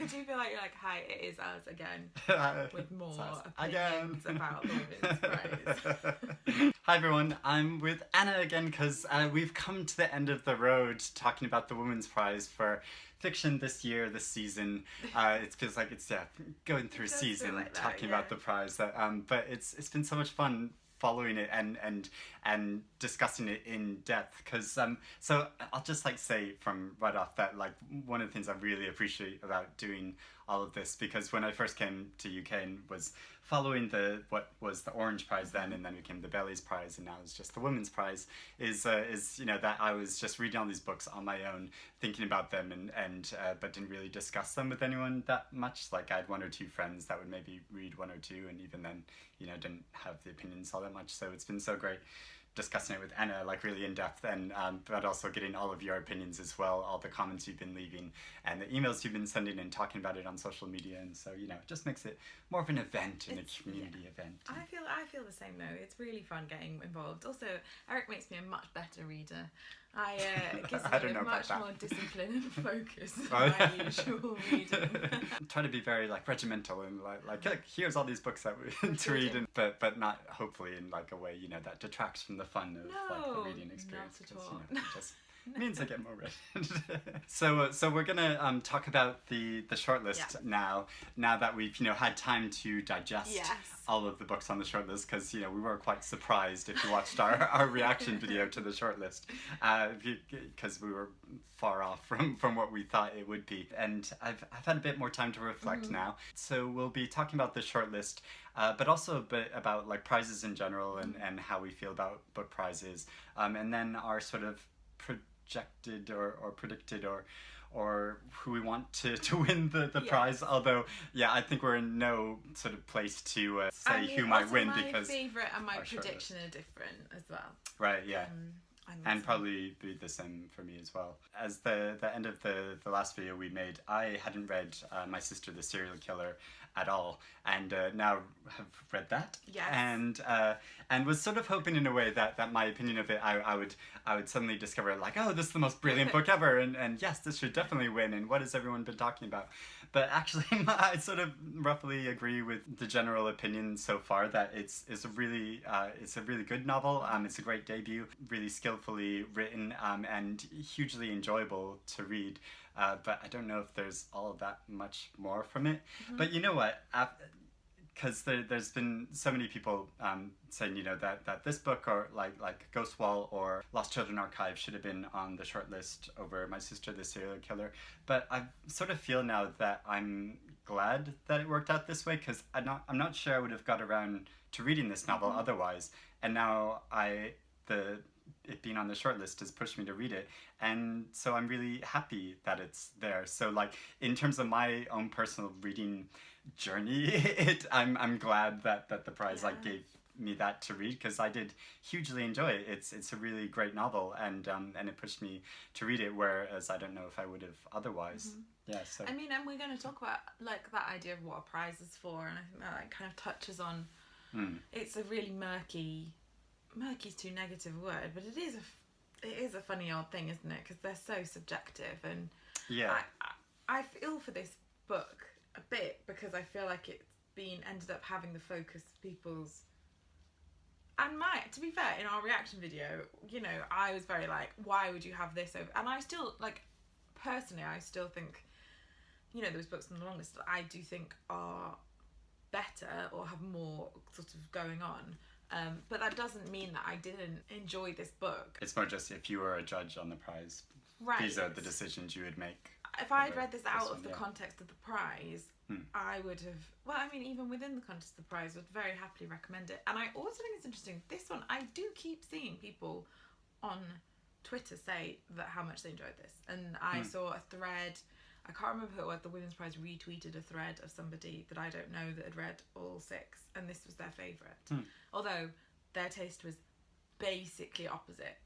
I do feel like you're like, hi, it is us again, with more again opinions about the Women's Prize. Hi everyone, I'm with Anna again because we've come to the end of the road talking about the Women's Prize for fiction this year, this season. It feels like it's going through a season like that, talking about the prize. But it's been so much fun following it and discussing it in depth because so I'll just like say from right off that like one of the things I really appreciate about doing all of this, because when I first came to UK and was following what was the Orange Prize then and then became the Bellies Prize and now it's just the Women's Prize, is you know that I was just reading all these books on my own, thinking about them and but didn't really discuss them with anyone that much. Like I had one or two friends that would maybe read one or two, and even then, you know, didn't have the opinions all that much. So it's been so great discussing it with Anna, like really in depth, and but also getting all of your opinions as well, all the comments you've been leaving and the emails you've been sending and talking about it on social media. And so, you know, it just makes it more of an event and a community event. I feel the same though. It's really fun getting involved. Also, Eric makes me a much better reader. It gives me a much more discipline and focus than my usual reading. Try to be very like regimental and like here's all these books that we to read, and, but not hopefully in like a way, you know, that detracts from the fun of like the reading experience. Not at all. You know, it just means I get more read. So we're gonna talk about the shortlist now that we've, you know, had time to digest all of the books on the shortlist, because, you know, we were quite surprised if you watched our reaction video to the shortlist, because we were far off from what we thought it would be, and I've had a bit more time to reflect now. So we'll be talking about the shortlist, but also a bit about like prizes in general and how we feel about book prizes, and then our sort of projected or predicted or who we want to win the prize. Although, I think we're in no sort of place to say who might win, because my favourite and my prediction are different as well. Right, yeah. And probably be the same for me as well. As the end of the last video we made, I hadn't read My Sister the Serial Killer at all, and now have read that. Yes. And was sort of hoping in a way that my opinion of it, I would suddenly discover like, oh, this is the most brilliant book ever, and yes, this should definitely win, and what has everyone been talking about? But actually, I sort of roughly agree with the general opinion so far that it's a really good novel. It's a great debut, really skillfully written, and hugely enjoyable to read. But I don't know if there's all of that much more from it. But you know what? Because there's been so many people saying, you know, that this book or like Ghost Wall or Lost Children Archive should have been on the shortlist over My Sister the Serial Killer. But I sort of feel now that I'm glad that it worked out this way, because I'm not sure I would have got around to reading this novel otherwise. And now it being on the shortlist has pushed me to read it, and so I'm really happy that it's there. So like in terms of my own personal reading journey, I'm glad that the prize like gave me that to read, because I did hugely enjoy it. It's a really great novel, and it pushed me to read it, whereas I don't know if I would have otherwise. So I mean, and we're going to talk about like that idea of what a prize is for, and I think that like kind of touches on it's a really murky's too negative a word, but it is a funny old thing, isn't it? Because they're so subjective, and I feel for this book a bit, because I feel like it's ended up having the focus of people's, and to be fair, in our reaction video, you know, I was very like, why would you have this over? And I still like, personally, I still think, you know, those books on the long list I do think are better or have more sort of going on. But that doesn't mean that I didn't enjoy this book. It's more just if you were a judge on the prize, these are the decisions you would make. If I'd read this out of the context of the prize, I would have, well, I mean, even within the context of the prize, would very happily recommend it. And I also think it's interesting, this one, I do keep seeing people on Twitter say that how much they enjoyed this. And I saw a thread, I can't remember who it was, the Women's Prize retweeted a thread of somebody that I don't know that had read all 6, and this was their favourite. Although their taste was basically opposite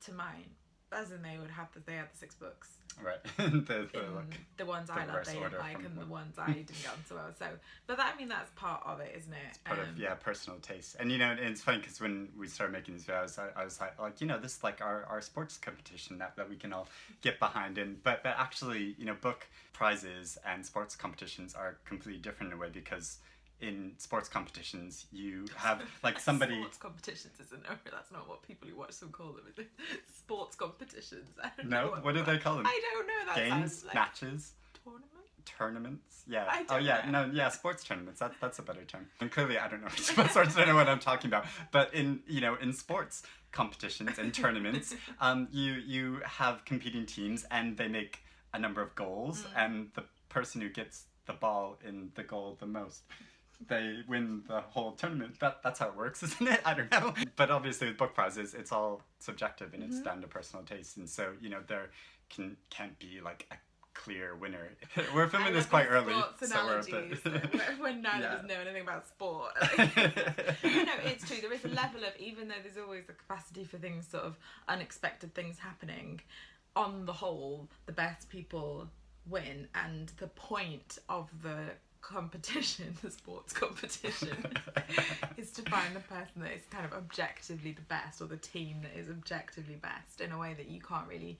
to mine. as in they had the 6 books. Right. the ones I loved they didn't like, and the ones I didn't get on so well. So, but that, I mean, that's part of it, isn't it? It's part of personal taste. And and it's funny because when we started making these videos, I was like this is like our sports competition that we can all get behind. But actually, book prizes and sports competitions are completely different in a way, because in sports competitions you have like somebody. Sports competitions isn't that's not what people who watch them call them, is it? Sports competitions. I don't know what do they call them? I don't know. That games, like matches, tournaments. Yeah, sports tournaments. That's a better term. And clearly, I don't know sports. I don't know what I'm talking about. But in sports competitions and tournaments, you have competing teams, and they make a number of goals, and the person who gets the ball in the goal the most, they win the whole tournament. That's how it works, isn't it? I don't know. But obviously with book prizes, it's all subjective, and it's down to personal taste. And so, there can't be like a clear winner. We're filming this quite early, so we're a bit... when none of us know anything about sport. It's true. There is a level of, even though there's always the capacity for things, sort of unexpected things happening, on the whole, the best people win, and the point of the competition, the sports competition, is to find the person that is kind of objectively the best, or the team that is objectively best, in a way that you can't really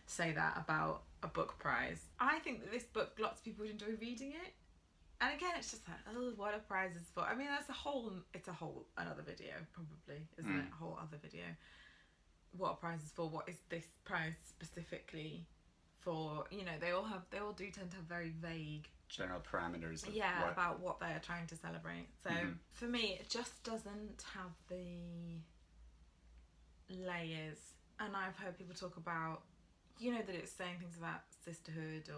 say that about a book prize. I think that this book, lots of people would enjoy reading it, and again, it's just like, oh, what are prizes for? I mean, it's a whole another video, probably, isn't it? A whole other video. What are prizes for? What is this prize specifically for? They all do tend to have very vague general parameters of about what they are trying to celebrate. So for me, it just doesn't have the layers. And I've heard people talk about, that it's saying things about sisterhood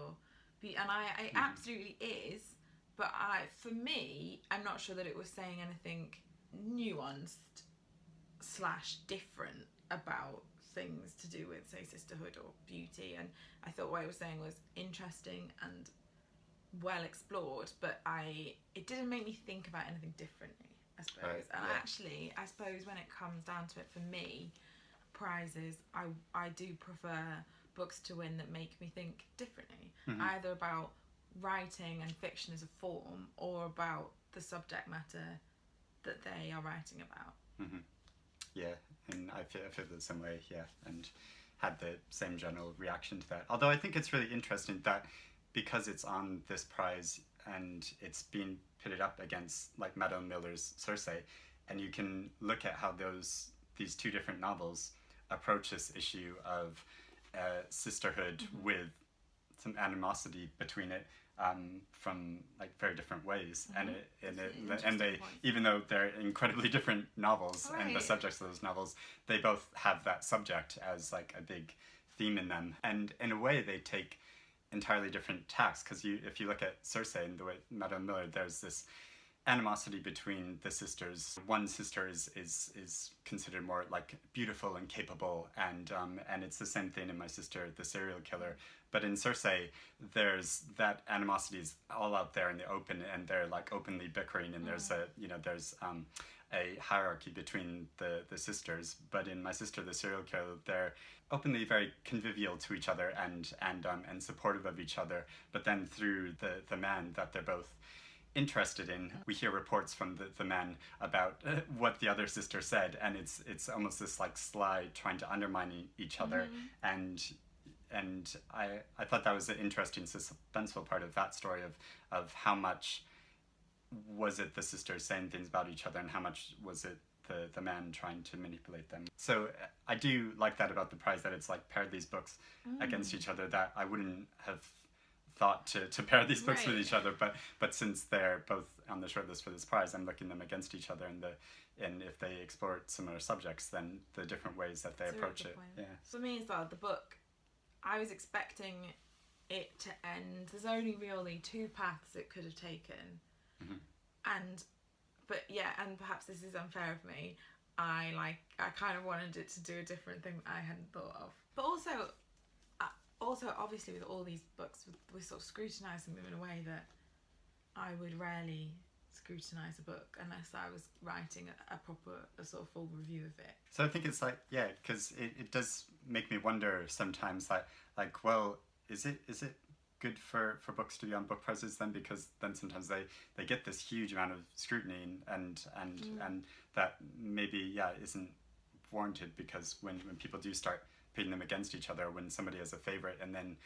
and it absolutely is. But for me, I'm not sure that it was saying anything nuanced / different about things to do with, say, sisterhood or beauty. And I thought what it was saying was interesting and well explored, but it didn't make me think about anything differently, I suppose. Right, and actually, I suppose when it comes down to it, for me, prizes, I do prefer books to win that make me think differently, either about writing and fiction as a form, or about the subject matter that they are writing about. Yeah, and I feel the same way, and had the same general reaction to that. Although I think it's really interesting that because it's on this prize and it's being pitted up against like Madeline Miller's Circe, and you can look at how these two different novels approach this issue of sisterhood with some animosity between it, from like very different ways, and they, even though they're incredibly different novels, and the subjects of those novels, they both have that subject as like a big theme in them, and in a way they take entirely different tacks, because if you look at Circe and the way Madame Miller, there's this animosity between the sisters. One sister is considered more like beautiful and capable, and it's the same thing in My Sister, the Serial Killer. But in Circe, there's that animosity is all out there in the open, and they're like openly bickering, and there's a hierarchy between the sisters. But in My Sister, the Serial Killer, they're openly very convivial to each other and supportive of each other. But then through the man that they're both interested in, we hear reports from the man about what the other sister said, and it's almost this like sly trying to undermine each other, and I thought that was an interesting suspenseful part of that story of how much was it the sisters saying things about each other, and how much was it the man trying to manipulate them. So I do like that about the prize, that it's like paired these books against each other, that I wouldn't have thought to pair these books with each other, but since they're both on the shortlist for this prize, I'm looking them against each other, and if they explore similar subjects, then the different ways that they approach it. Yeah. For me as well, the book, I was expecting it to end. There's only really 2 paths it could have taken, and perhaps this is unfair of me. I kind of wanted it to do a different thing that I hadn't thought of, but also obviously with all these books, we're sort of scrutinising them in a way that I would rarely scrutinise a book unless I was writing a sort of full review of it. So I think it's like, yeah, because it does make me wonder sometimes, like well, is it good for books to be on book prizes then? Because then sometimes they get this huge amount of scrutiny and that maybe isn't warranted, because when people do start pitting them against each other, when somebody has a favorite and then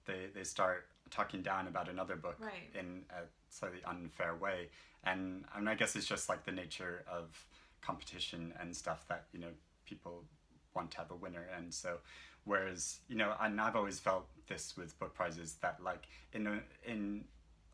they start talking down about another book in a slightly unfair way, and I guess it's just like the nature of competition and stuff that, you know, people want to have a winner. And so whereas, you know, and I've always felt this with book prizes, that like in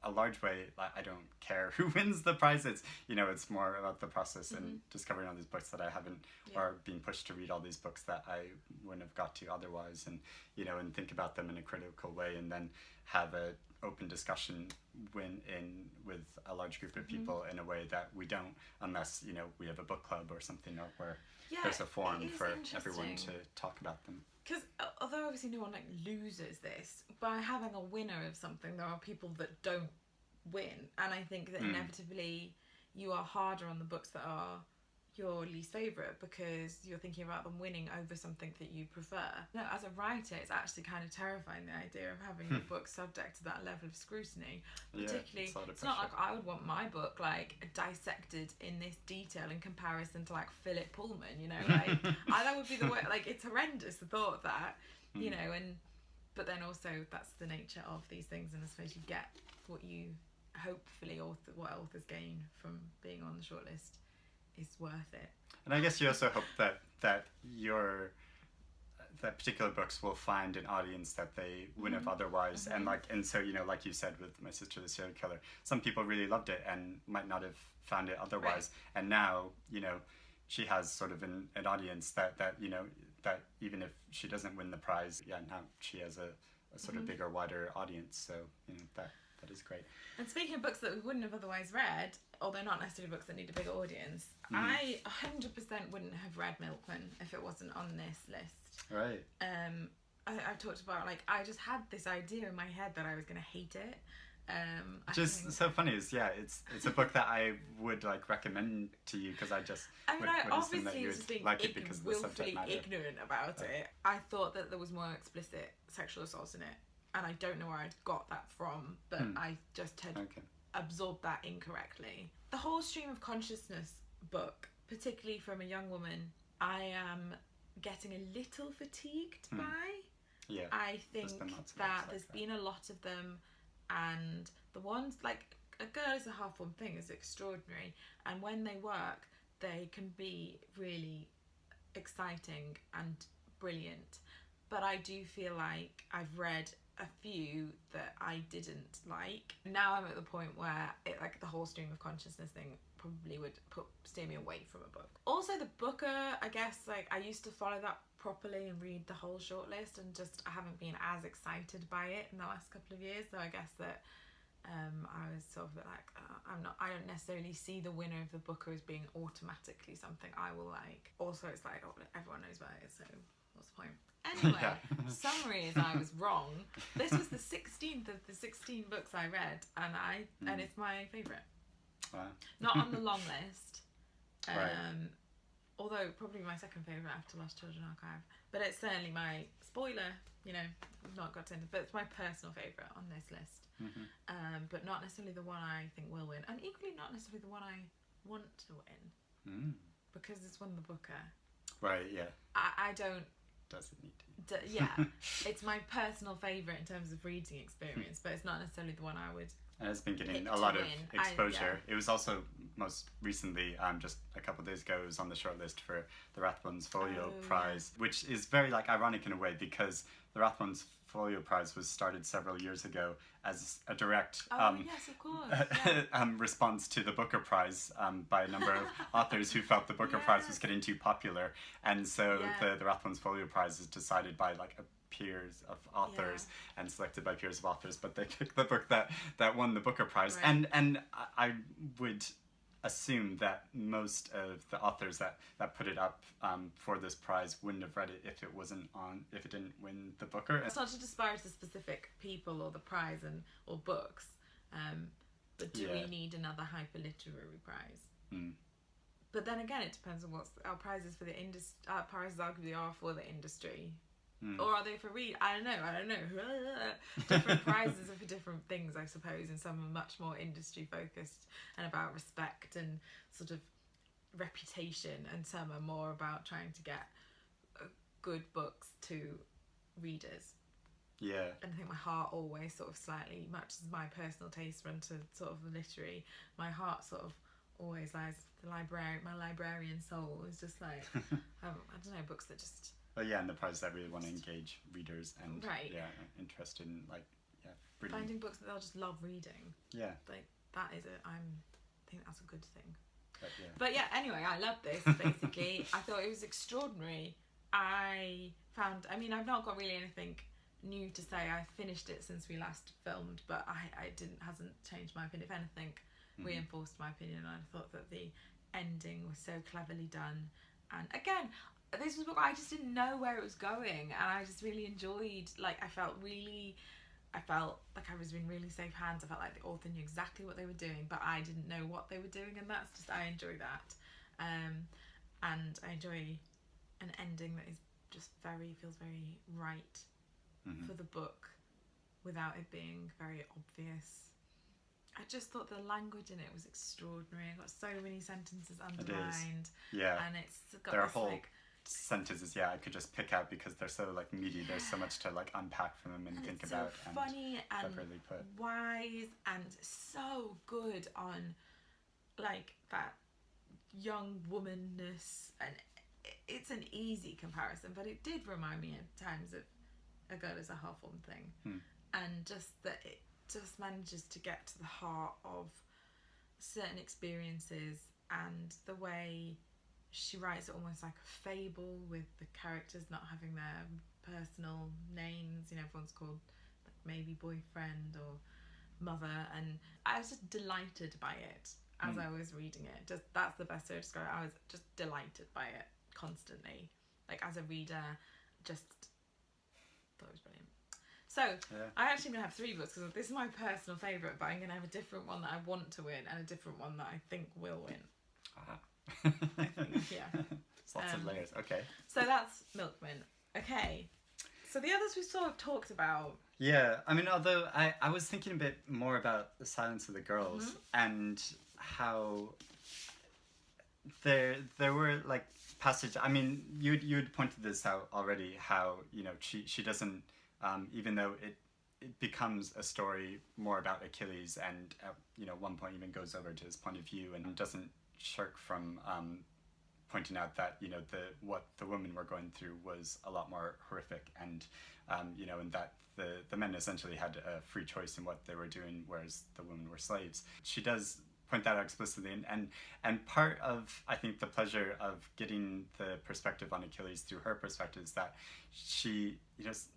a large way, like I don't care who wins the prize. It's, you know, it's more about the process and discovering all these books that I haven't, or being pushed to read all these books that I wouldn't have got to otherwise, and, you know, and think about them in a critical way, and then have a open discussion with a large group of people in a way that we don't unless, you know, we have a book club or something, or where there's a forum for everyone to talk about them. Because although obviously no one like loses this, by having a winner of something, there are people that don't win, and I think that inevitably you are harder on the books that are your least favourite, because you're thinking about them winning over something that you prefer. No, as a writer, it's actually kind of terrifying, the idea of having your book subject to that level of scrutiny. Particularly, it's not like I would want my book like dissected in this detail in comparison to like Philip Pullman, you know, like that would be the way. Like, it's horrendous, the thought of that, you know. And but then also that's the nature of these things, and I suppose you get what you hopefully what authors gain from being on the shortlist is worth it. And I guess you also hope that particular books will find an audience that they wouldn't have otherwise. And so, you know, like you said with My Sister the Serial Killer, some people really loved it and might not have found it otherwise. And now, you know, she has sort of an audience that you know, that even if she doesn't win the prize, now she has a sort of bigger, wider audience. So, you know, that is great. And speaking of books that we wouldn't have otherwise read, although not necessarily books that need a bigger audience, I 100% wouldn't have read Milkman if it wasn't on this list. Right. I've talked about, like, I just had this idea in my head that I was going to hate it. Just so funny is, it's a book that I would like recommend to you, because I obviously was just being like it because of the subject matter. Ignorant about it. I thought that there was more explicit sexual assault in it, and I don't know where I'd got that from, but I just had absorbed that incorrectly. The whole stream of consciousness book, particularly from a young woman, I am getting a little fatigued by. Yeah, I think that there's been a lot of them, and the ones like A Girl Is a Half-Formed Thing is extraordinary, and when they work, they can be really exciting and brilliant. But I do feel like I've read a few that I didn't like. Now I'm at the point where it, like, the whole stream of consciousness thing probably would steer me away from a book. Also the Booker, I guess, like, I used to follow that properly and read the whole shortlist, and just I haven't been as excited by it in the last couple of years. So I guess that I was sort of like, I don't necessarily see the winner of the Booker as being automatically something I will like. Also, it's like, everyone knows about it, so what's the point? Anyway, summary is, I was wrong. This was the 16th of the 16 books I read, and it's my favourite. Wow. Not on the long list. Right. Although probably my second favourite after Lost Children Archive. But it's certainly my, spoiler, you know, I've not got to end, but it's my personal favourite on this list. But not necessarily the one I think will win, and equally not necessarily the one I want to win, because it's won the Booker. Right. Yeah. I don't. Does it need to? Yeah, it's my personal favourite in terms of reading experience, but it's not necessarily the one I would. And it's been getting a lot of exposure. It was also most recently, just a couple of days ago, it was on the shortlist for the Rathbones Folio Prize, which is very like ironic in a way, because the Rathbones Folio Prize was started several years ago as a direct yes, of course. response to the Booker Prize by a number of authors who felt the Booker Prize was getting too popular, and so the Rathbones Folio Prize is decided by like a peers of authors and selected by peers of authors, but they picked the book that won the Booker Prize. Right. And I would assume that most of the authors that put it up for this prize wouldn't have read it if it didn't win the Booker. It's not to disparage the specific people or the prize or books, but do we need another hyperliterary prize? But then again, it depends on what our prizes for the industry. Our prizes arguably are for the industry, or are they for I don't know. Different prizes are for different things, I suppose, and some are much more industry focused and about respect and sort of reputation, and some are more about trying to get good books to readers. Yeah. And I think my heart always sort of slightly, much as my personal taste run to sort of literary, my heart sort of always lies the library. My librarian soul is just like I don't know, books that just. Oh yeah, and the prize that really want to engage readers and interested in brilliant. Finding books that they'll just love reading. Yeah. Like that is I think that's a good thing. But yeah, anyway, I love this basically. I thought it was extraordinary. I've not got really anything new to say. I finished it since we last filmed, but hasn't changed my opinion. If anything, reinforced my opinion. I thought that the ending was so cleverly done, and again, this was a book I just didn't know where it was going, and I just really enjoyed. Like I felt like I was in really safe hands. I felt like the author knew exactly what they were doing, but I didn't know what they were doing, and that's just, I enjoy that. And I enjoy an ending that is just feels very right for the book without it being very obvious. I just thought the language in it was extraordinary. I got so many sentences underlined. Yeah. And it's got there are this whole like sentences, I could just pick out because they're so like meaty. There's so much to like unpack from them and think it's about. So funny and cleverly put. Wise and so good on like that young womanness, and it's an easy comparison, but it did remind me at times of A Girl Is a Half-Formed Thing, and just that it just manages to get to the heart of certain experiences, and the way she writes it almost like a fable with the characters not having their personal names. Everyone's called like maybe boyfriend or mother, and I was just delighted by it as I was reading it. Just that's the best way to describe it. I was just delighted by it constantly. Like as a reader, just thought it was brilliant. So I actually going to have 3 books because this is my personal favourite, but I'm going to have a different one that I want to win and a different one that I think will win. Yeah. Lots of layers. Okay. So that's Milkman. Okay. So the others we sort of talked about. Yeah, I mean, although I was thinking a bit more about The Silence of the Girls and how there were like passages. I mean, you'd pointed this out already. How she doesn't even though it becomes a story more about Achilles, and at one point even goes over to his point of view and doesn't shirk from pointing out that what the women were going through was a lot more horrific, and and that the men essentially had a free choice in what they were doing, whereas the women were slaves. She does point that out explicitly, and part of, I think, the pleasure of getting the perspective on Achilles through her perspective is that she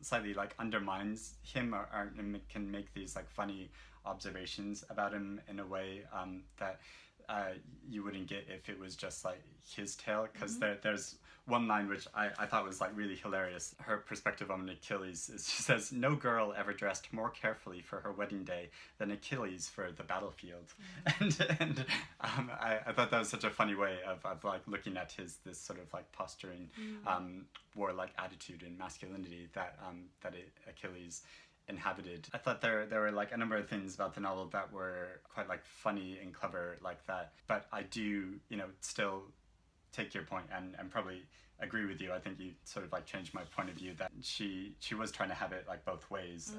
slightly like undermines him or can make these like funny observations about him in a way that you wouldn't get if it was just like his tale, because there's one line which I thought was like really hilarious. Her perspective on Achilles is, she says, "No girl ever dressed more carefully for her wedding day than Achilles for the battlefield." And I thought that was such a funny way of like looking at this sort of like posturing warlike attitude and masculinity that Achilles inhabited. I thought there were like a number of things about the novel that were quite like funny and clever like that, but I do still take your point and probably agree with you. I think you sort of like changed my point of view that she was trying to have it like both ways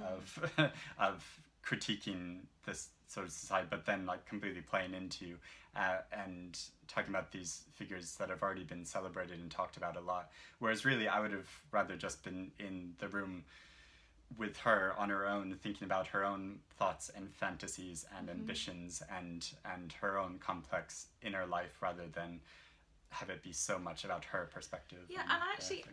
of critiquing this sort of society, but then like completely playing into and talking about these figures that have already been celebrated and talked about a lot, whereas really I would have rather just been in the room with her on her own, thinking about her own thoughts and fantasies and ambitions and her own complex inner life, rather than have it be so much about her perspective. Yeah, and actually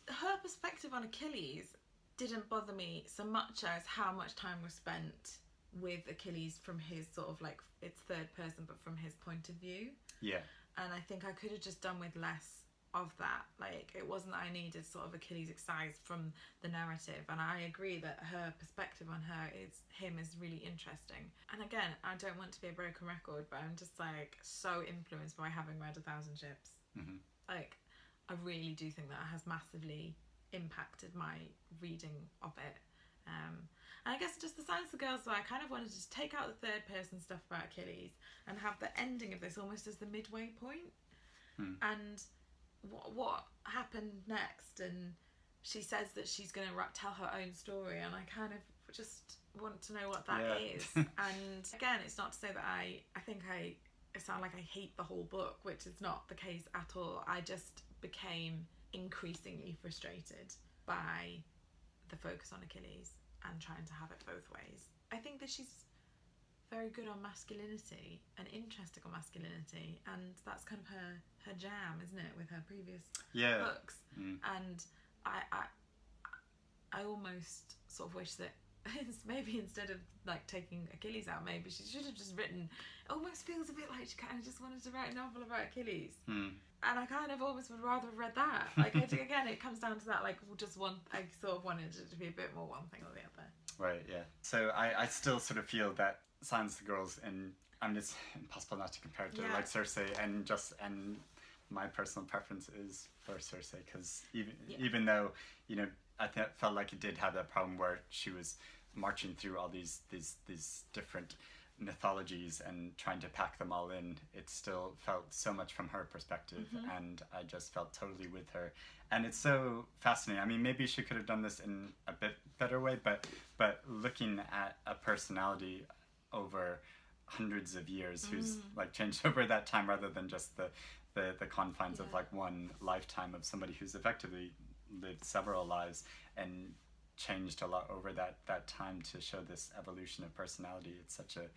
her perspective on Achilles didn't bother me so much as how much time was spent with Achilles from his sort of like, it's third person, but from his point of view. Yeah. And I think I could have just done with less of that. Like, it wasn't that I needed sort of Achilles excised from the narrative, and I agree that her perspective on him is really interesting. And again, I don't want to be a broken record, but I'm just like so influenced by having read 1,000 Ships. Mm-hmm. Like, I really do think that has massively impacted my reading of it. And I guess just the Silence of the Girls, so I kind of wanted to take out the third person stuff about Achilles and have the ending of this almost as the midway point. And what happened next, and she says that she's going to tell her own story, and I kind of just want to know what that is. And again, it's not to say that I think I sound like I hate the whole book, which is not the case at all. I just became increasingly frustrated by the focus on Achilles and trying to have it both ways. I think that she's very good on masculinity and interesting on masculinity, and that's kind of her jam, isn't it, with her previous books. And I almost sort of wish that maybe instead of like taking Achilles out, maybe she should have just written, it almost feels a bit like she kind of just wanted to write a novel about Achilles. And I kind of almost would rather have read that. Like, again, it comes down to that, like, I sort of wanted it to be a bit more one thing or the other. Right, yeah. So I still sort of feel that Silence of the Girls, and I mean, it's impossible not to compare it to like Circe, and my personal preference is for Circe, because even though, you know, I felt like it did have that problem where she was marching through all these different mythologies and trying to pack them all in, it still felt so much from her perspective, and I just felt totally with her. And it's so fascinating. I mean, maybe she could have done this in a bit better way, but looking at a personality over hundreds of years who's like changed over that time, rather than just the confines of like one lifetime of somebody who's effectively lived several lives and changed a lot over that time to show this evolution of personality. It's such a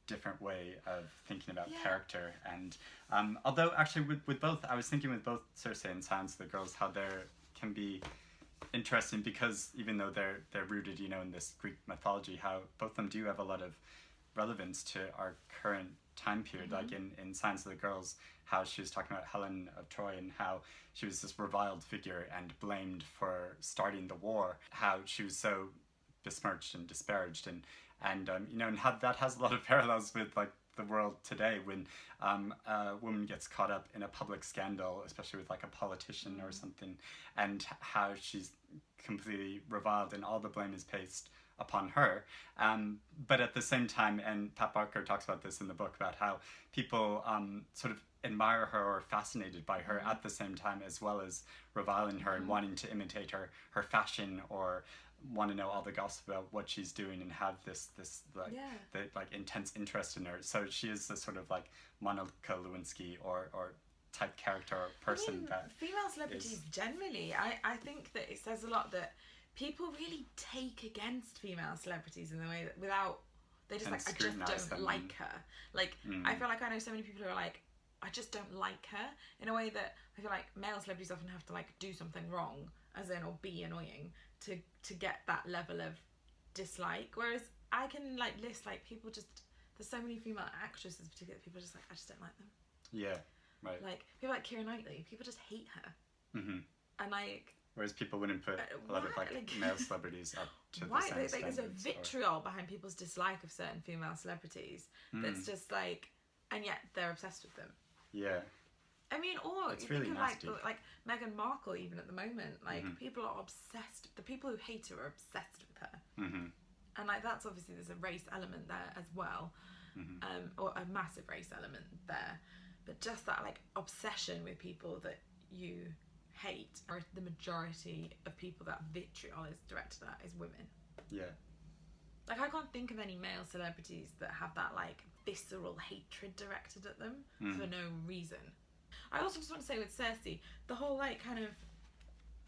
different way of thinking about character. And although actually with both, I was thinking with both Circe and Silence of the Girls, how there can be interesting, because even though they're rooted, you know, in this Greek mythology, how both of them do have a lot of relevance to our current time period. Like in Silence of the Girls, how she was talking about Helen of Troy and how she was this reviled figure and blamed for starting the war, how she was so besmirched and disparaged, and you know, and how that has a lot of parallels with like the world today, when a woman gets caught up in a public scandal, especially with like a politician or something, and how she's completely reviled and all the blame is placed upon her. But at the same time, and Pat Barker talks about this in the book, about how people sort of admire her or are fascinated by her at the same time, as well as reviling her and wanting to imitate her fashion, or want to know all the gossip about what she's doing, and have this like intense interest in her. So she is the sort of like Monica Lewinsky or type character or person. I mean, that female celebrities generally, I think that it says a lot that people really take against female celebrities in the way that they just like, I just don't like her. Like, I feel like I know so many people who are like, I just don't like her, in a way that I feel like male celebrities often have to like do something wrong, as in, or be annoying to get that level of dislike. Whereas I can like list like people just, there's so many female actresses particularly, people just like, I just don't like them. Yeah, right. Like people like Keira Knightley, people just hate her. And like, whereas people wouldn't put a lot of like male celebrities up to the same standards. There's a vitriol behind people's dislike of certain female celebrities that's just like, and yet they're obsessed with them. Yeah. I mean, or it's you really think of nasty. like Meghan Markle, even at the moment, like people are obsessed. The people who hate her are obsessed with her, and like that's obviously, there's a race element there as well, or a massive race element there. But just that like obsession with people that you hate, or the majority of people that vitriol is directed at is women. Yeah. Like, I can't think of any male celebrities that have that like visceral hatred directed at them for no reason. I also just want to say with Circe, the whole like kind of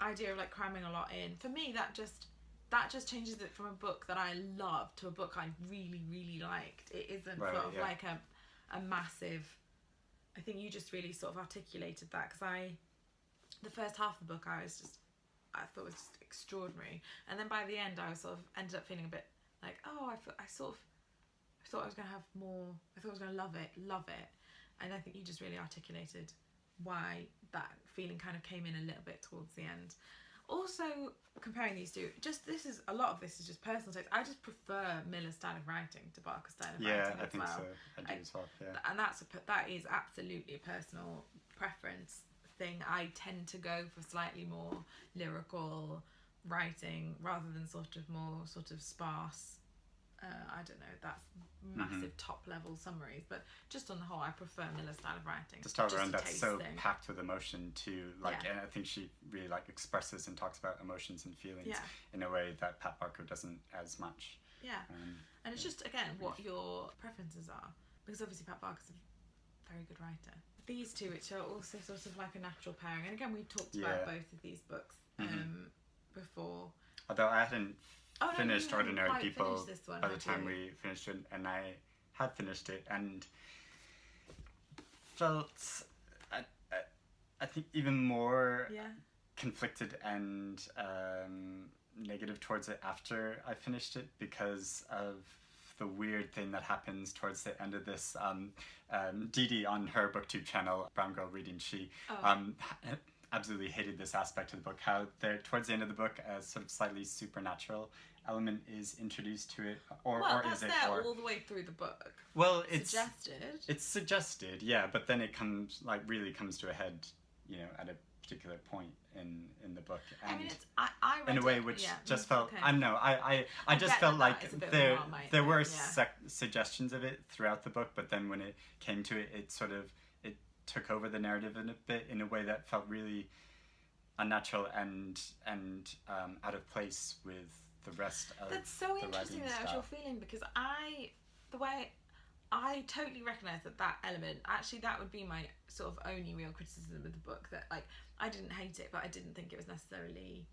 idea of like cramming a lot in, for me that just changes it from a book that I love to a book I really, really liked. It isn't sort of like a massive, I think you just really sort of articulated that, because the first half of the book I thought was just extraordinary, and then by the end I was sort of ended up feeling a bit like, oh, I thought I was going to have more, I thought I was going to love it, and I think you just really articulated why that feeling kind of came in a little bit towards the end. Also, comparing these two, a lot of this is just personal taste. I just prefer Miller's style of writing to Barker's style of writing I think so. I do as well, yeah. And that is absolutely a personal preference thing. I tend to go for slightly more lyrical writing rather than sort of sparse, I don't know, that's massive top level summaries, but just on the whole I prefer Miller's style of writing. The style of writing that's so packed with emotion too, and I think she really expresses and talks about emotions and feelings in a way that Pat Barker doesn't as much. And it's just, again, what your preferences are, because obviously Pat Barker's a very good writer. These two, which are also sort of like a natural pairing, and again we've talked about both of these books before. Although I hadn't finished Ordinary People one, by the time we finished it, and I had finished it and felt I think even more conflicted and negative towards it after I finished it, because of the weird thing that happens towards the end of this. Dee Dee on her BookTube channel, Brown Girl Reading, she absolutely hated this aspect of the book, how there towards the end of the book a sort of slightly supernatural element is introduced to it, or is it all the way through the book. Well, it's suggested, but then it comes really comes to a head, at a particular point in the book, and I mean, I read in a way which just felt I don't know, I just felt like there were suggestions of it throughout the book, but then when it came to it, it took over the narrative in a bit, in a way that felt really unnatural and out of place with the rest of That's so the interesting writing that was style. your feeling, because I totally recognise that element, actually that would be my sort of only real criticism of the book, that I didn't hate it, but I didn't think it was necessarily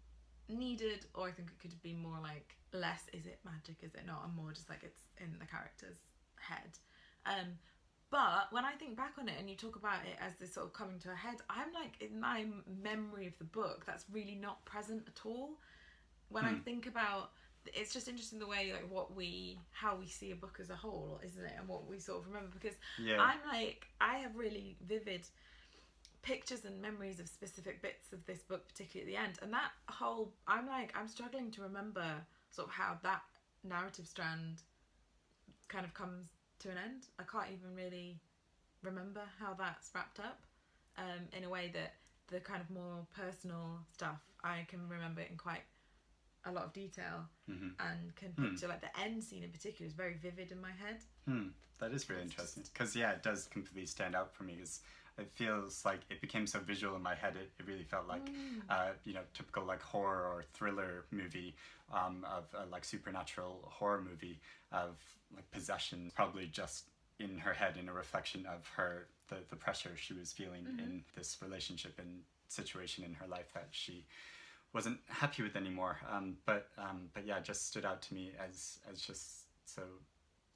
needed, or I think it could have been more less, is it magic, is it not, and more just it's in the character's head. But when I think back on it and you talk about it as this sort of coming to a head, I'm in my memory of the book, that's really not present at all. When I think about, it's just interesting the way how we see a book as a whole, isn't it? And what we sort of remember, because I have really vivid pictures and memories of specific bits of this book, particularly at the end. And that whole, I'm struggling to remember sort of how that narrative strand kind of comes to an end. I can't even really remember how that's wrapped up, in a way that the kind of more personal stuff I can remember in quite a lot of detail, and can picture the end scene in particular is very vivid in my head. That is really interesting, because it does completely stand out for me, because it feels like it became so visual in my head. It really felt like typical horror or thriller movie, of supernatural horror movie of possession, probably just in her head, in a reflection of her the pressure she was feeling in this relationship and situation in her life that she wasn't happy with anymore. But it just stood out to me as just so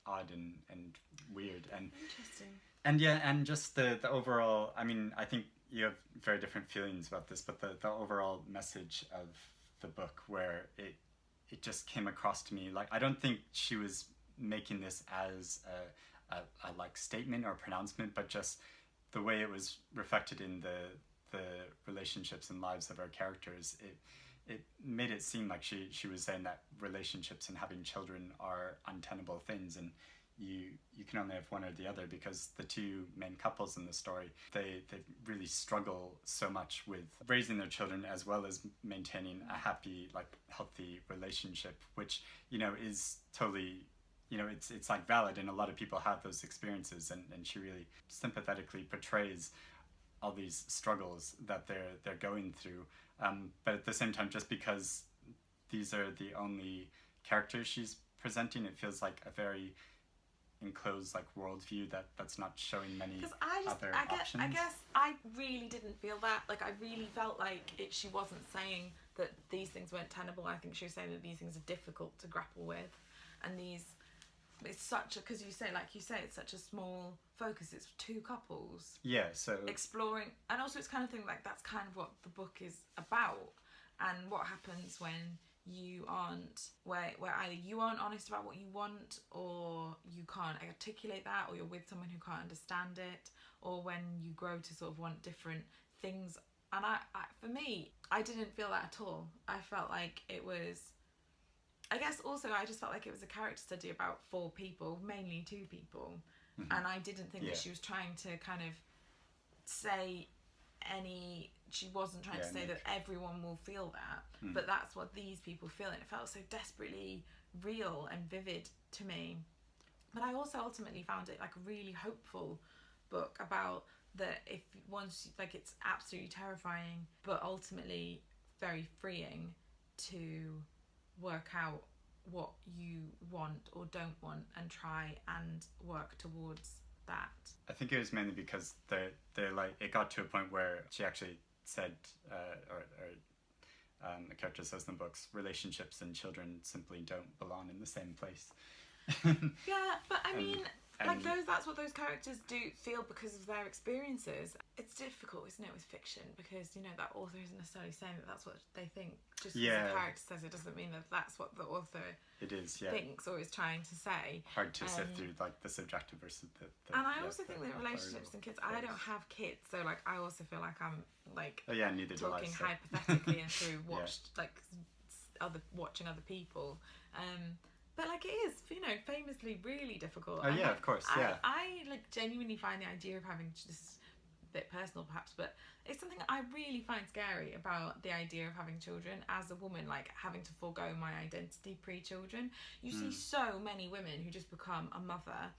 odd and weird and interesting. And just the overall, I mean, I think you have very different feelings about this, but the overall message of the book, where it just came across to me, I don't think she was making this as a statement or pronouncement, but just the way it was reflected in the relationships and lives of our characters, it made it seem like she was saying that relationships and having children are untenable things, and you can only have one or the other, because the two main couples in the story, they really struggle so much with raising their children as well as maintaining a happy, healthy relationship, which is totally, it's valid, and a lot of people have those experiences, and she really sympathetically portrays all these struggles that they're going through, but at the same time, just because these are the only characters she's presenting, it feels like a very enclosed worldview that's not showing many other options. I guess I really didn't feel that. I really felt she wasn't saying that these things weren't tenable. I think she was saying that these things are difficult to grapple with, and it's such a, because you say it's such a small focus, it's two couples so exploring, and also it's kind of thing that's kind of what the book is about, and what happens when you aren't, where either you aren't honest about what you want, or you can't can't articulate that, or you're with someone who can't understand it, or when you grow to sort of want different things. And I for me, I didn't feel that at all. I felt like it was, I guess also I just felt like it was a character study about 4 people, mainly 2 people. And I didn't think that she was trying to kind of say she wasn't trying to say that everyone will feel that, but that's what these people feel, and it felt so desperately real and vivid to me. But I also ultimately found it like a really hopeful book about that if once, like, it's absolutely terrifying, but ultimately very freeing to work out what you want or don't want and try and work towards that. I think it was mainly because they're like, it got to a point where she actually said, a character says in the books, relationships and children simply don't belong in the same place. Yeah, but I mean, like that's what those characters do feel because of their experiences. It's difficult, isn't it, with fiction, because, you know, that author isn't necessarily saying that that's what they think. Just because the character says it doesn't mean that that's what the author thinks or is trying to say. Hard to sift through, like, the subjective versus the and I also think that relationships and kids, I don't have kids, so, like, I also feel like I'm, like, neither talking do I, hypothetically and through watching other people. But, like, it is, you know, famously really difficult. Of course, yeah. I like, genuinely find the idea of having, this is a bit personal perhaps, but it's something I really find scary about the idea of having children as a woman, like, having to forego my identity pre-children. You see so many women who just become a mother.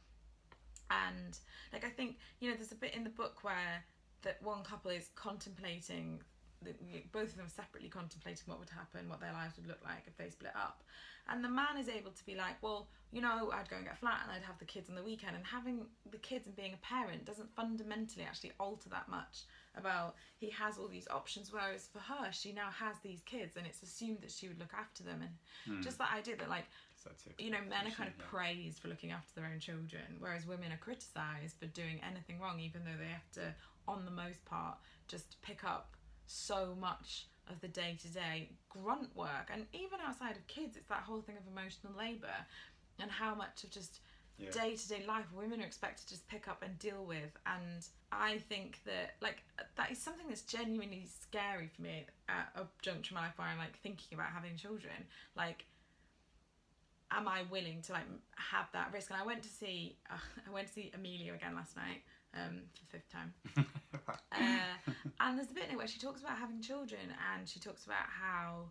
And, like, I think, you know, there's a bit in the book where that one couple is contemplating, both of them separately contemplating what would happen, what their lives would look like if they split up. And the man is able to be like, well, you know, I'd go and get a flat and I'd have the kids on the weekend, and having the kids and being a parent doesn't fundamentally actually alter that much about, he has all these options, whereas for her, she now has these kids and it's assumed that she would look after them. And just that idea that, like, you know, men are kind of praised for looking after their own children, whereas women are criticised for doing anything wrong, even though they have to, on the most part, just pick up so much of the day-to-day grunt work. And even outside of kids, it's that whole thing of emotional labour and how much of just day-to-day life women are expected to just pick up and deal with. And I think that, like, that is something that's genuinely scary for me at a juncture in my life where I'm, like, thinking about having children. Like, am I willing to, like, have that risk? And I went to see Amelia again last night, for the 5th time. And there's a bit in it where she talks about having children, and she talks about how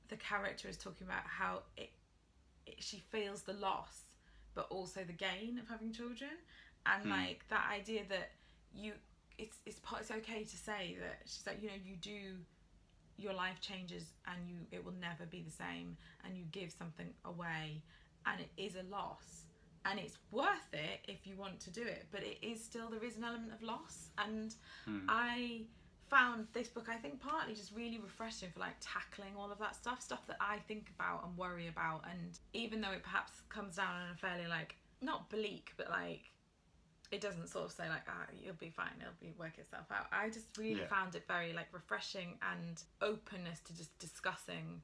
the character is talking about how she feels the loss but also the gain of having children, and like that idea that it's okay to say that, she's like, you know, your life changes and it will never be the same, and you give something away and it is a loss. And it's worth it if you want to do it, but it is still, there is an element of loss. And I found this book, I think, partly just really refreshing for, like, tackling all of that stuff that I think about and worry about. And even though it perhaps comes down in a fairly, like, not bleak, but, like, it doesn't sort of say, like, you'll be fine, it'll work itself out. I just really found it very, like, refreshing and openness to just discussing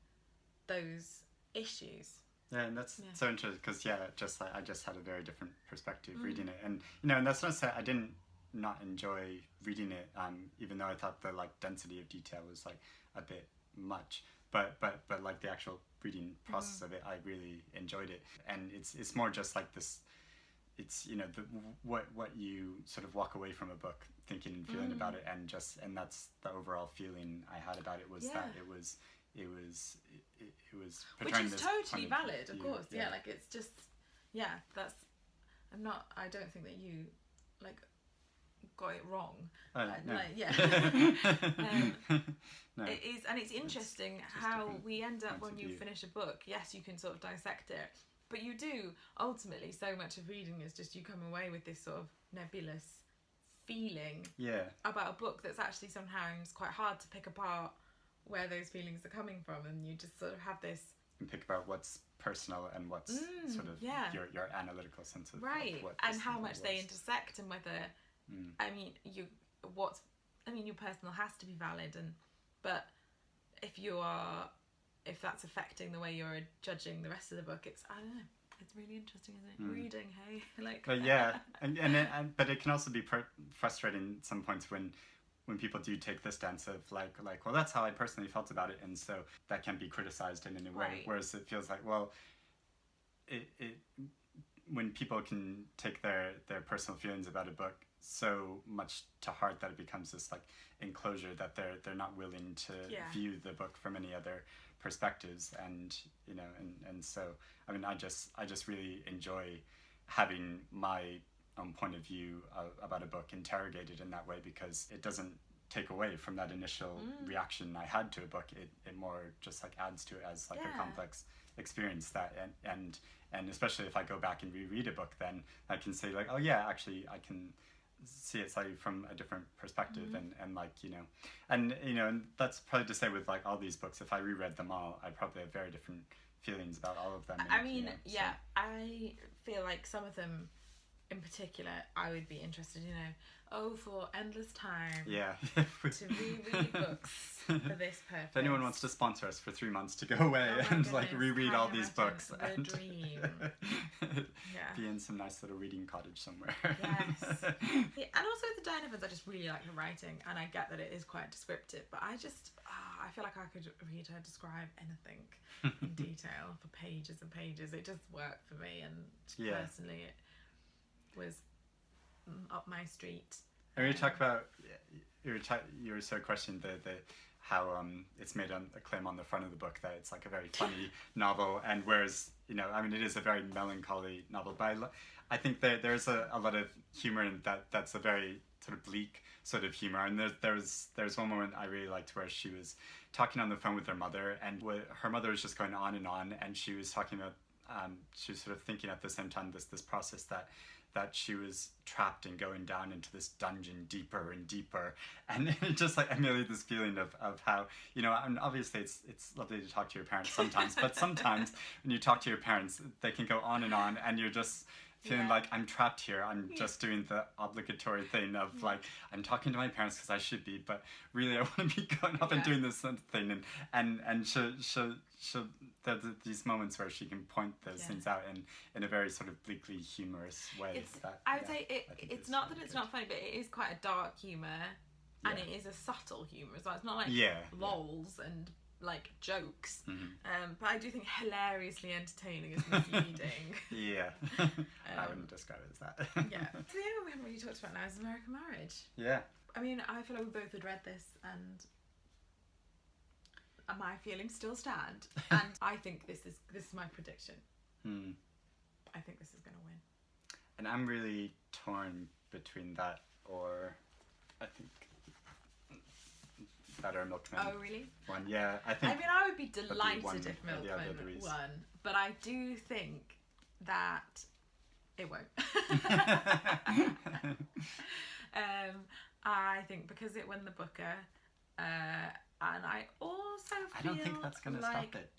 those issues. Yeah, and that's so interesting because I just had a very different perspective reading it, and you know, and that's not to say I didn't not enjoy reading it, even though I thought the, like, density of detail was, like, a bit much, but like the actual reading process of it, I really enjoyed it. And it's more just like this, it's, you know, what you sort of walk away from a book thinking and feeling about it, and that's the overall feeling I had that it was which is totally valid, of course. Yeah, like, it's just, that's, I don't think that you, like, got it wrong. No. Like, no. It is, and it's interesting how we end up when you finish a book. Yes, you can sort of dissect it, but you do ultimately, so much of reading is just you come away with this sort of nebulous feeling about a book that's actually sometimes quite hard to pick apart where those feelings are coming from, and you just sort of have this, and pick about what's personal and what's sort of your analytical sense of what and how much they intersect, and whether your personal has to be valid, but if that's affecting the way you're judging the rest of the book, it's, I don't know, it's really interesting, isn't it? Reading, hey, like. But but it can also be frustrating at some points when people do take the stance of like, well, that's how I personally felt about it, and so that can be criticized in a way. Right. Whereas it feels like, well, it when people can take their personal feelings about a book so much to heart that it becomes this like enclosure that they're not willing to view the book from any other perspectives, and and so I mean I just really enjoy having my own point of view about a book interrogated in that way, because it doesn't take away from that initial reaction I had to a book. It more just like adds to it as like a complex experience that and especially if I go back and reread a book, then I can say like, oh yeah, actually I can see it slightly from a different perspective, and like and that's probably to say with like all these books, if I reread them all, I'd probably have very different feelings about all of them. I mean, I feel like some of them in particular I would be interested, for endless time to reread books for this purpose. If anyone wants to sponsor us for 3 months to go away and like reread all these books the and dream. be in some nice little reading cottage somewhere. Yes. And also the Diane Evans, I just really like her writing, and I get that it is quite descriptive, but I just I feel like I could read her describe anything in detail for pages and pages. It just worked for me, and personally it was up my street. And we talk about you were sort of questioning the how it's made a claim on the front of the book that it's like a very funny novel, and whereas I mean it is a very melancholy novel, but I think there's a lot of humor in that's a very sort of bleak sort of humor, and there's one moment I really liked where she was talking on the phone with her mother, and her mother was just going on, and she was talking about she was sort of thinking at the same time this process that she was trapped and going down into this dungeon deeper and deeper, and it just like emulated this feeling of how and obviously it's lovely to talk to your parents sometimes, but sometimes when you talk to your parents they can go on, and you're just feeling like I'm trapped here. I'm just doing the obligatory thing of like I'm talking to my parents because I should be, but really I want to be going off and doing this thing, and there's these moments where she can point those things out in a very sort of bleakly humorous way. I would say it's not that it's not funny, but it is quite a dark humour, and it is a subtle humour as well. It's not like lols and like jokes, but I do think hilariously entertaining is misleading. I wouldn't describe it as that. So the only one we haven't really talked about now is American Marriage. I mean, I feel like we both had read this, and my feelings still stand, and I think this is my prediction. I think this is going to win. And I'm really torn between that or I think that or Milkman. Oh really? One, yeah. I think. I mean, I would be delighted if Milkman won, but I do think that it won't. I think because it won the Booker, and I also feel I don't think that's going to stop it.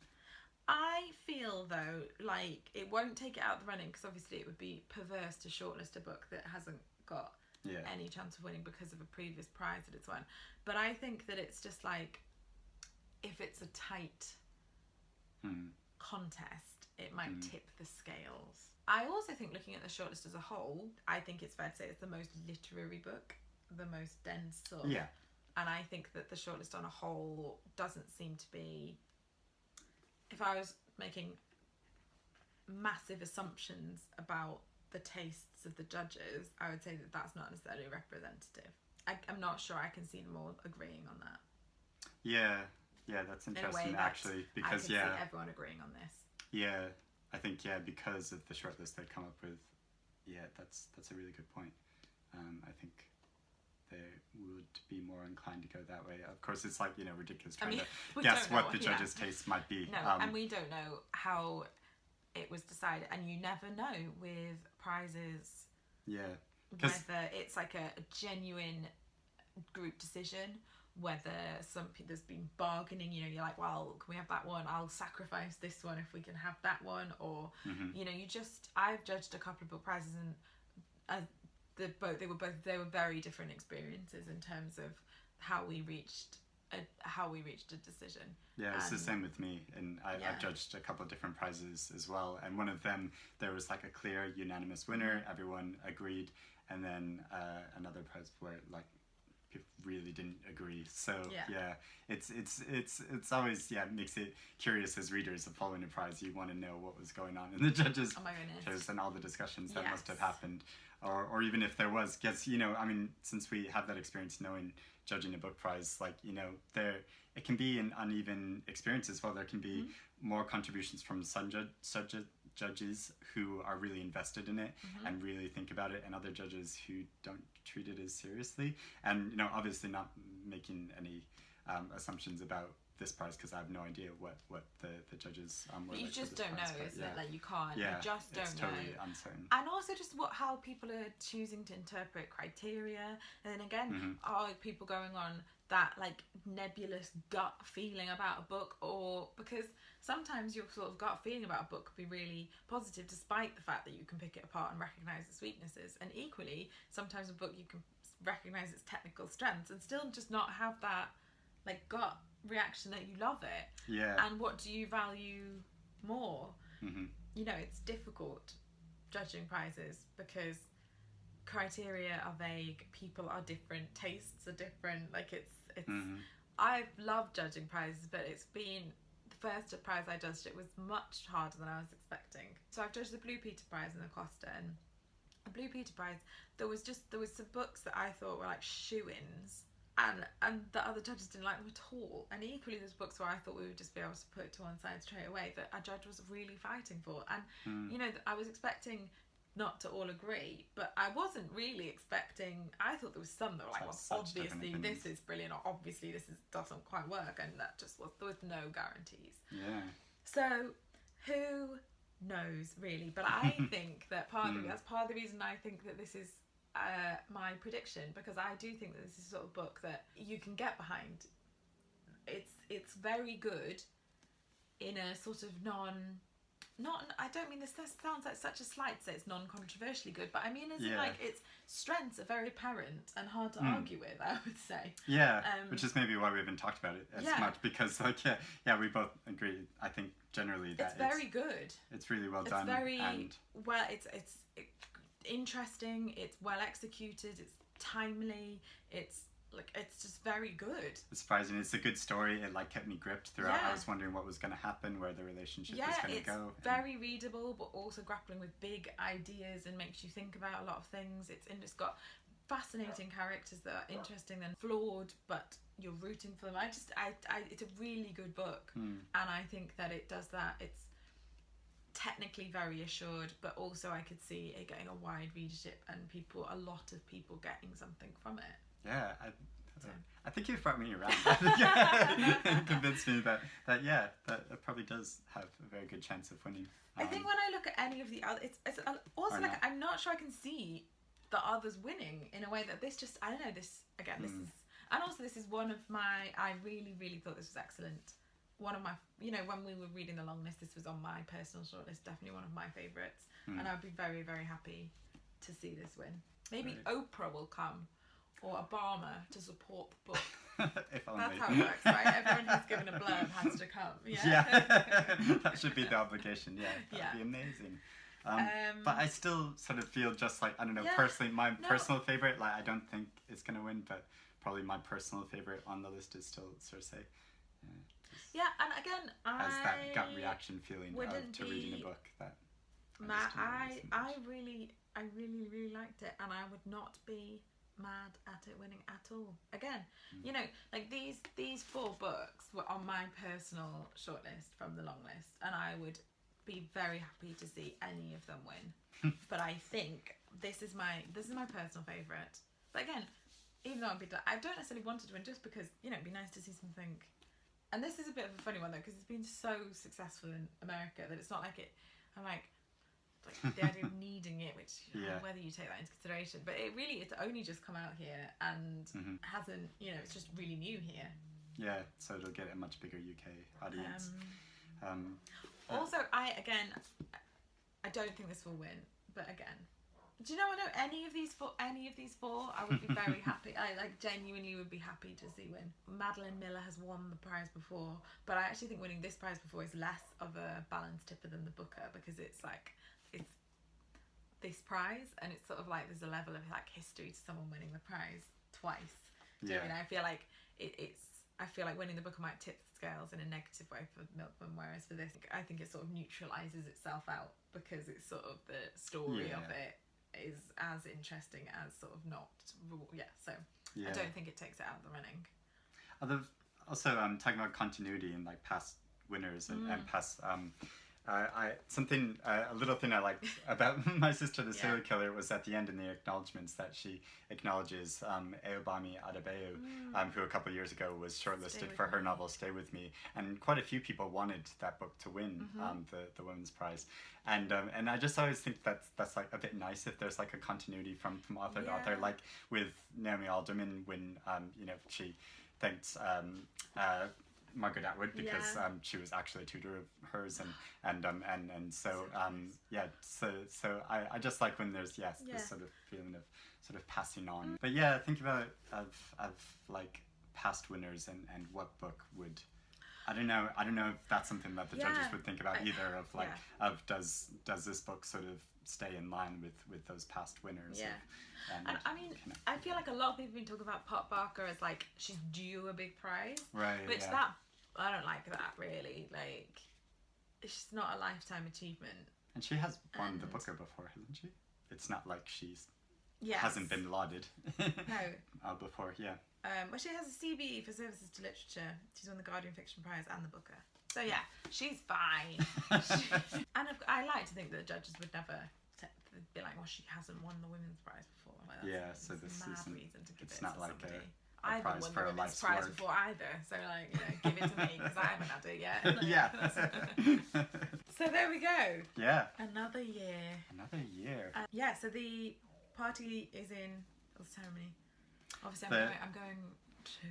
I feel though like it won't take it out of the running, because obviously it would be perverse to shortlist a book that hasn't got any chance of winning because of a previous prize that it's won. But I think that it's just like, if it's a tight contest, it might tip the scales. I also think, looking at the shortlist as a whole, I think it's fair to say it's the most literary book, the most dense sort of. Yeah. And I think that the shortlist on a whole doesn't seem to be, if I was making massive assumptions about the tastes of the judges, I would say that that's not necessarily representative. I'm not sure I can see them all agreeing on that. Yeah, that's interesting actually, because I can see everyone agreeing on this. Yeah, I think because of the shortlist they come up with, that's a really good point. I think they would be more inclined to go that way. Of course, it's like ridiculous trying to guess what the judges' taste might be. No, and we don't know how it was decided, and you never know with prizes. Yeah. Whether it's like a genuine group decision, whether there's been bargaining, you're like, well, can we have that one? I'll sacrifice this one if we can have that one, or I've judged a couple of book prizes, and they were very different experiences in terms of how we reached how we reached a decision. Yeah, it's the same with me, and I've judged a couple of different prizes as well, and one of them, there was like a clear unanimous winner, everyone agreed, and then another prize where like people really didn't agree. So it's always makes it curious as readers of following a prize. You want to know what was going on in the judges' shows and all the discussions that must have happened, or even if there was, because I mean, since we have that experience knowing judging a book prize, like it can be an uneven experience as well. There can be more contributions from some judges who are really invested in it and really think about it, and other judges who don't treat it as seriously. And obviously not making any assumptions about this prize, because I have no idea what the judges were. You like just don't know, isn't it? Like you can't. Yeah, you just don't it's know. Totally uncertain. And also just how people are choosing to interpret criteria, and then again, are people going on that like nebulous gut feeling about a book, or because sometimes your sort of gut feeling about a book could be really positive despite the fact that you can pick it apart and recognize its weaknesses, and equally sometimes a book you can recognize its technical strengths and still just not have that like gut reaction that you love it. And what do you value more? It's difficult judging prizes because criteria are vague, people are different, tastes are different. Like it's I've loved judging prizes, but it's been the first prize I judged, it was much harder than I was expecting. So I've judged the Blue Peter Prize and the Costa, and the Blue Peter Prize, there was some books that I thought were like shoo-ins, and the other judges didn't like them at all. And equally there's books where I thought we would just be able to put to one side straight away that our judge was really fighting for. And I was expecting not to all agree, but I wasn't really expecting. I thought there was some that were like, well, obviously this is brilliant, or obviously this doesn't quite work, and that just there was no guarantees. So who knows really? But I think that that's part of the reason I think that this is my prediction, because I do think that this is the sort of book that you can get behind. It's very good in a sort of I don't mean this sounds like such a slight to say it's non-controversially good, but I mean like its strengths are very apparent and hard to argue with, I would say. Which is maybe why we haven't talked about it as much, because like we both agree, I think generally that it's very good. It's really well done. It's very well, it's interesting, it's well executed, it's timely, it's just very good. It's surprising. It's a good story. It like kept me gripped throughout. I was wondering what was going to happen, where the relationship was going to go. It's very readable, but also grappling with big ideas and makes you think about a lot of things. It's got fascinating characters that are interesting and flawed, but you're rooting for them. It's a really good book, and I think that it does that. It's technically very assured, but also I could see it getting a wide readership and a lot of people getting something from it. Yeah, I think you've brought me around. And convinced me that it probably does have a very good chance of winning. I think when I look at any of the other, it's also like I'm not sure I can see the others winning in a way that this just, I don't know, this again, this is, and also this is one of my, I really, really thought this was excellent. One of my, when we were reading the long list, this was on my personal shortlist, definitely one of my favourites, and I'd be very, very happy to see this win. Maybe Oprah will come, or Obama, to support the book. If only. That's how it works, right? Everyone who's given a blurb has to come. That should be the obligation. That'd be amazing. But I still sort of feel just like, I don't know, personally, my personal favourite, like I don't think it's going to win, but probably my personal favourite on the list is still Circe. And again, has that gut reaction feeling to reading a book that I really liked it, and I would not be mad at it winning at all. Again, like these 4 books were on my personal shortlist from the long list, and I would be very happy to see any of them win. But I think this is my personal favourite. But again, even though I don't necessarily want it to win, just because it'd be nice to see something. And this is a bit of a funny one though, because it's been so successful in America that it's not like it. I'm like the idea of needing it, which whether you take that into consideration, but it's only just come out here and hasn't, it's just really new here. So it'll get a much bigger UK audience. Also, I don't think this will win, but again, Do you know, I know any of these four, I would be very happy. I like genuinely would be happy to see win. Madeline Miller has won the prize before, but I actually think winning this prize before is less of a balance tipper than the Booker, because it's like, it's this prize, and it's sort of like there's a level of like history to someone winning the prize twice. Do you know what I mean? I feel like I feel like winning the Booker might tip the scales in a negative way for Milkman, whereas for this, I think it sort of neutralises itself out, because it's sort of the story of it is as interesting as sort of not. So I don't think it takes it out of the running. Also, talking about continuity and like past winners and past. A little thing I liked about My Sister the Serial Killer was at the end in the acknowledgements that she acknowledges Eobami Adebayo, who a couple of years ago was shortlisted for her novel Stay With Me, and quite a few people wanted that book to win the Women's Prize, and I just always think that's like a bit nice if there's like a continuity from author to author, like with Naomi Alderman when she thanked Margaret Atwood because she was actually a tutor of hers, and so so I just like when there's this sort of feeling of sort of passing on. But think about of like past winners and what book would. I don't know if that's something that the judges would think about either, of like of does this book sort of stay in line with those past winners. And I mean, I feel like a lot of people have been talking about Pot Barker as like she's due a big prize, right? Which that I don't like that really. Like, it's not a lifetime achievement. And she has won the Booker before, hasn't she? It's not like she's hasn't been lauded. No. Before, well, she has a CBE for services to literature. She's won the Guardian Fiction Prize and the Booker. So she's fine. And I like to think that the judges would never be like, well, she hasn't won the Women's Prize before. Like, so this isn't. Reason to give it's it not to like somebody. a I prize haven't for won a the Women's Prize before either, so like, give it to me because I haven't had it yet. So there we go. Yeah. Another year. So the party is in the ceremony. Obviously, I'm going to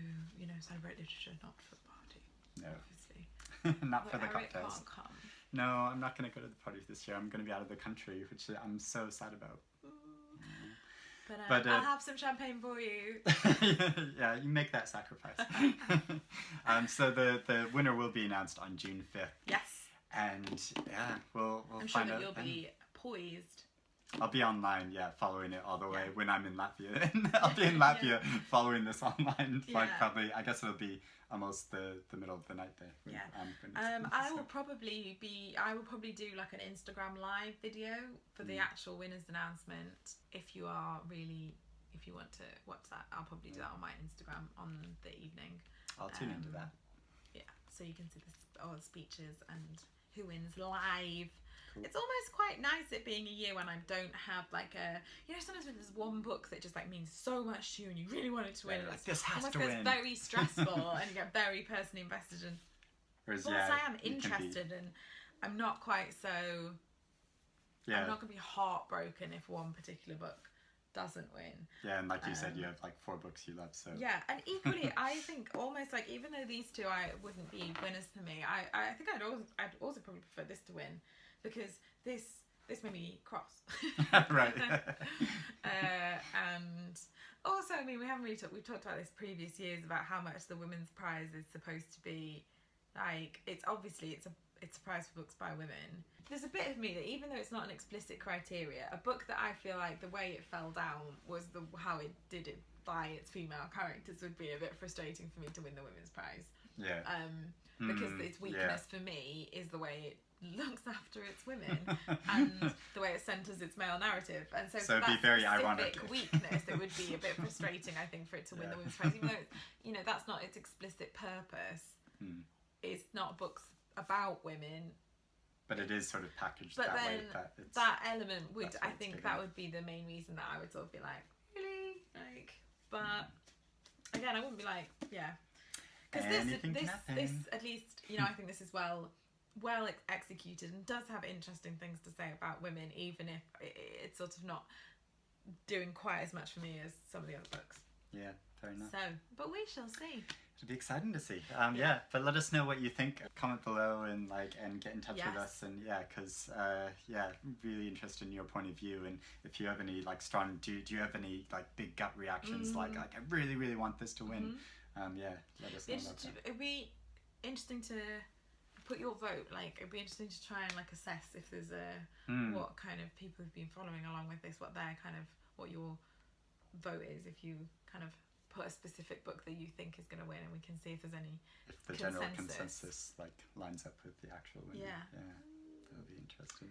celebrate literature, not for the party. No. Obviously. Not for the cocktails. Can't come. No, I'm not going to go to the party this year. I'm going to be out of the country, which I'm so sad about. But I'll have some champagne for you. Yeah, you make that sacrifice. So the winner will be announced on June 5th. Yes. And we'll I'm find sure out. That you'll be poised. I'll be online, following it all the way when I'm in Latvia. I'll be in Latvia following this online. Like probably, I guess it'll be almost the middle of the night there. I will probably do like an Instagram live video for the actual winners announcement. If you want to watch that, I'll probably do that on my Instagram on the evening. I'll tune into that. Yeah, so you can see all the speeches and who wins live. Cool. It's almost quite nice it being a year when I don't have like sometimes when there's one book that just like means so much to you and you really want it to win, like this has to win. It's very stressful and you get very personally invested in. Whereas I am interested and I'm not quite so. I'm not gonna be heartbroken if one particular book doesn't win. Yeah, and like you said, you have like 4 books you love, so. Yeah, and equally, I think almost like even though these two I wouldn't be winners for me, I think I'd also probably prefer this to win, because this made me cross. Right. And also, I mean, we've talked about this previous years about how much the Women's Prize is supposed to be like. It's a prize for books by women. There's a bit of me that even though it's not an explicit criteria, a book that I feel like the way it fell down was how it did it by its female characters would be a bit frustrating for me to win the Women's Prize. Yeah. Because its weakness for me is the way it looks after its women and the way it centres its male narrative. And so for it'd that be very specific ironic. weakness, it would be a bit frustrating, I think, for it to win the Women's Prize. Even though, that's not its explicit purpose. It's not books about women. But it is sort of packaged but that then way. That element would, I think, that would be the main reason that I would sort of be like, really? Like, but again, I wouldn't be like, because this at least, I think this is well executed and does have interesting things to say about women, even if it's sort of not doing quite as much for me as some of the other books. Yeah, Fair enough. So, but we shall see. It'll be exciting to see. Yeah, but let us know what you think. Comment below and get in touch with us. And yeah, because really interested in your point of view. And if you have any strong, do you have any big gut reactions? Like I really really want this to win. Yeah, let us know about that. It'd be interesting to put your vote. It'd be interesting to try and assess if there's what kind of people have been following along with this, what your vote is. If you kind of put a specific book that you think is going to win, and we can see if there's any general consensus lines up with the actual winner. Yeah, that'll be interesting.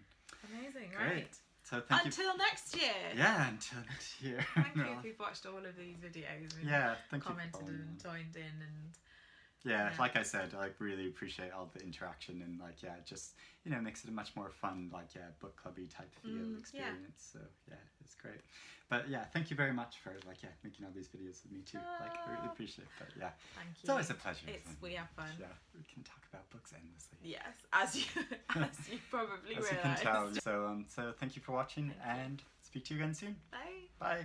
Amazing. Great. Right. So thank you. Until next year. Yeah, until next year. Thank you if you've watched all of these videos and thank commented you and joined in and. Yeah, like I said, I really appreciate all the interaction and just makes it a much more fun book clubby type feel experience. So yeah, it's great. But yeah, thank you very much for making all these videos with me too. I really appreciate it. But yeah, thank you. It's always a pleasure. We have fun. Yeah, we can talk about books endlessly. Yes, as you probably as realised. you can tell. So thank you for watching and speak to you again soon. Bye. Bye.